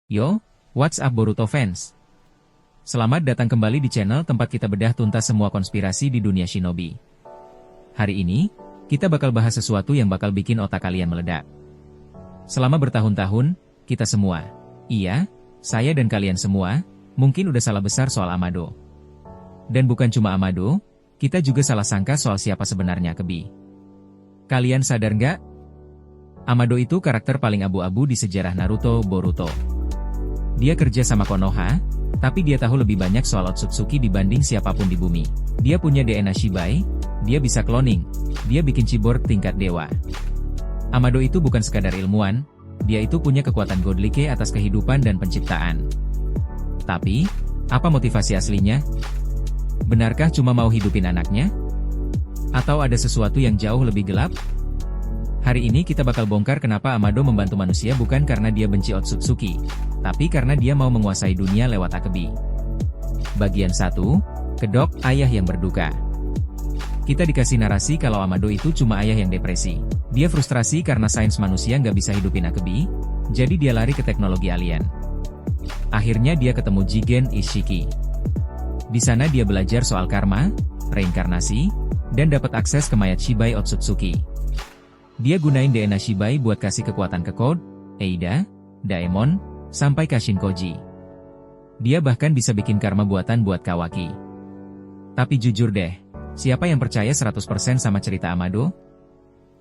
Yo, what's up Boruto fans? Selamat datang kembali di channel tempat kita bedah tuntas semua konspirasi di dunia shinobi. Hari ini, kita bakal bahas sesuatu yang bakal bikin otak kalian meledak. Selama bertahun-tahun, kita semua, iya, saya dan kalian semua, mungkin udah salah besar soal Amado. Dan bukan cuma Amado, kita juga salah sangka soal siapa sebenarnya Akebi. Kalian sadar nggak? Amado itu karakter paling abu-abu di sejarah Naruto Boruto. Dia kerja sama Konoha, tapi dia tahu lebih banyak soal Otsutsuki dibanding siapapun di bumi. Dia punya DNA Shibai, dia bisa cloning, dia bikin cyborg tingkat dewa. Amado itu bukan sekadar ilmuwan, dia itu punya kekuatan godlike atas kehidupan dan penciptaan. Tapi, apa motivasi aslinya? Benarkah cuma mau hidupin anaknya? Atau ada sesuatu yang jauh lebih gelap? Hari ini kita bakal bongkar kenapa Amado membantu manusia bukan karena dia benci Otsutsuki, tapi karena dia mau menguasai dunia lewat Akebi. Bagian 1, Kedok, Ayah yang Berduka. Kita dikasih narasi kalau Amado itu cuma ayah yang depresi. Dia frustrasi karena sains manusia nggak bisa hidupin Akebi, jadi dia lari ke teknologi alien. Akhirnya dia ketemu Jigen Ishiki. Di sana dia belajar soal karma, reinkarnasi, dan dapat akses ke mayat Shibai Otsutsuki. Dia gunain DNA Shibai buat kasih kekuatan ke Code, Eida, Daemon, sampai Kashin Koji. Dia bahkan bisa bikin karma buatan buat Kawaki. Tapi jujur deh, siapa yang percaya 100% sama cerita Amado?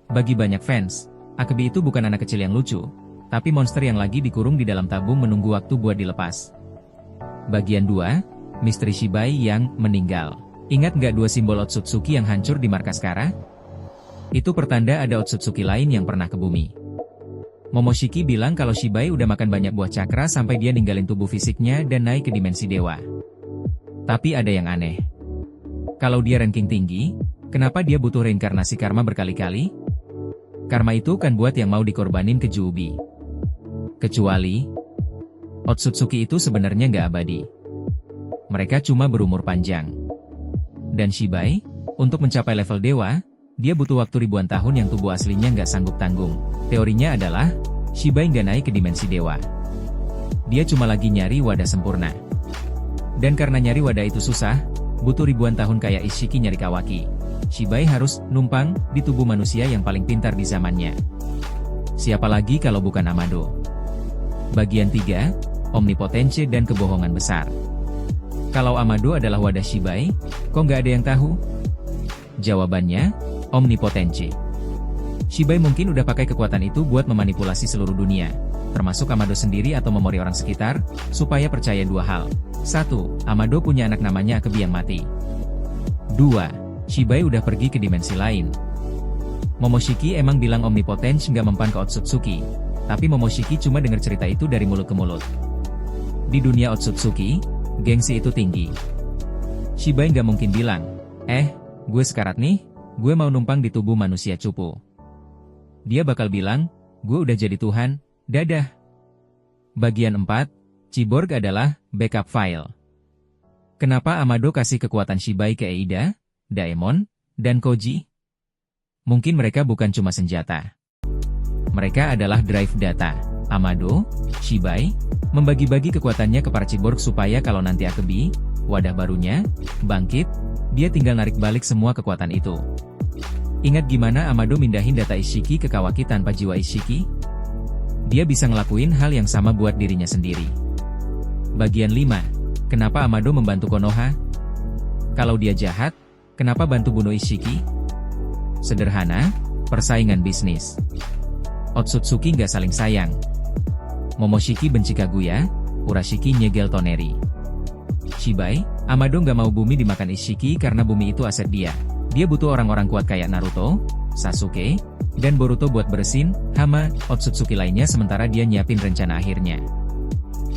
Bagi banyak fans, Akebi itu bukan anak kecil yang lucu, tapi monster yang lagi dikurung di dalam tabung menunggu waktu buat dilepas. Bagian 2, Misteri Shibai yang meninggal. Ingat nggak 2 simbol Otsutsuki yang hancur di markas Kara? Itu pertanda ada Otsutsuki lain yang pernah ke bumi. Momoshiki bilang kalau Shibai udah makan banyak buah cakra sampai dia ninggalin tubuh fisiknya dan naik ke dimensi dewa. Tapi ada yang aneh. Kalau dia ranking tinggi, kenapa dia butuh reinkarnasi karma berkali-kali? Karma itu kan buat yang mau dikorbanin ke Juubi. Kecuali, Otsutsuki itu sebenarnya nggak abadi. Mereka cuma berumur panjang. Dan Shibai, untuk mencapai level dewa, dia butuh waktu ribuan tahun yang tubuh aslinya nggak sanggup tanggung. Teorinya adalah, Shibai nggak naik ke dimensi dewa. Dia cuma lagi nyari wadah sempurna. Dan karena nyari wadah itu susah, butuh ribuan tahun kayak Ishiki nyari Kawaki. Shibai harus numpang di tubuh manusia yang paling pintar di zamannya. Siapa lagi kalau bukan Amado? Bagian 3, Omnipotence dan Kebohongan Besar. Kalau Amado adalah wadah Shibai, kok nggak ada yang tahu? Jawabannya, Omnipotence. Shibai mungkin udah pakai kekuatan itu buat memanipulasi seluruh dunia, termasuk Amado sendiri atau memori orang sekitar, supaya percaya 2 hal. 1. Amado punya anak namanya Akebi yang mati. 2. Shibai udah pergi ke dimensi lain. Momoshiki emang bilang Omnipotence nggak mempan ke Otsutsuki, tapi Momoshiki cuma dengar cerita itu dari mulut ke mulut. Di dunia Otsutsuki, gengsi itu tinggi. Shibai nggak mungkin bilang, gue sekarat nih, gue mau numpang di tubuh manusia cupu. Dia bakal bilang, gue udah jadi Tuhan, dadah. Bagian 4, Cyborg adalah backup file. Kenapa Amado kasih kekuatan Shibai ke Eida, Daemon, dan Koji? Mungkin mereka bukan cuma senjata. Mereka adalah drive data. Amado, Shibai, membagi-bagi kekuatannya ke para cyborg supaya kalau nanti Akebi, wadah barunya, bangkit, dia tinggal narik balik semua kekuatan itu. Ingat gimana Amado mindahin data Ishiki ke Kawaki tanpa jiwa Ishiki? Dia bisa ngelakuin hal yang sama buat dirinya sendiri. Bagian 5, kenapa Amado membantu Konoha? Kalau dia jahat, kenapa bantu bunuh Ishiki? Sederhana, persaingan bisnis. Otsutsuki nggak saling sayang. Momoshiki benci Kaguya, Urashiki nyegel Toneri. Shibai, Amado nggak mau bumi dimakan Ishiki karena bumi itu aset dia. Dia butuh orang-orang kuat kayak Naruto, Sasuke, dan Boruto buat beresin hama Otsutsuki lainnya sementara dia nyiapin rencana akhirnya.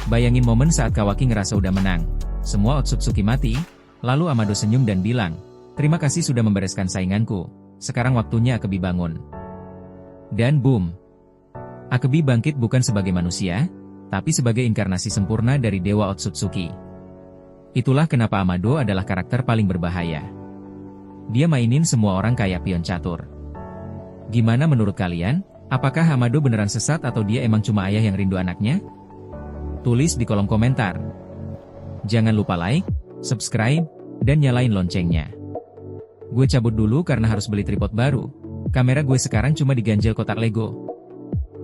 Bayangin momen saat Kawaki ngerasa udah menang. Semua Otsutsuki mati, lalu Amado senyum dan bilang, "Terima kasih sudah membereskan sainganku, sekarang waktunya Akebi bangun." Dan boom! Akebi bangkit bukan sebagai manusia, tapi sebagai inkarnasi sempurna dari Dewa Otsutsuki. Itulah kenapa Amado adalah karakter paling berbahaya. Dia mainin semua orang kayak pion catur. Gimana menurut kalian? Apakah Amado beneran sesat atau dia emang cuma ayah yang rindu anaknya? Tulis di kolom komentar. Jangan lupa like, subscribe, dan nyalain loncengnya. Gue cabut dulu karena harus beli tripod baru. Kamera gue sekarang cuma diganjel kotak Lego.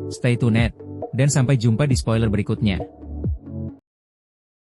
Stay tuned, dan sampai jumpa di spoiler berikutnya.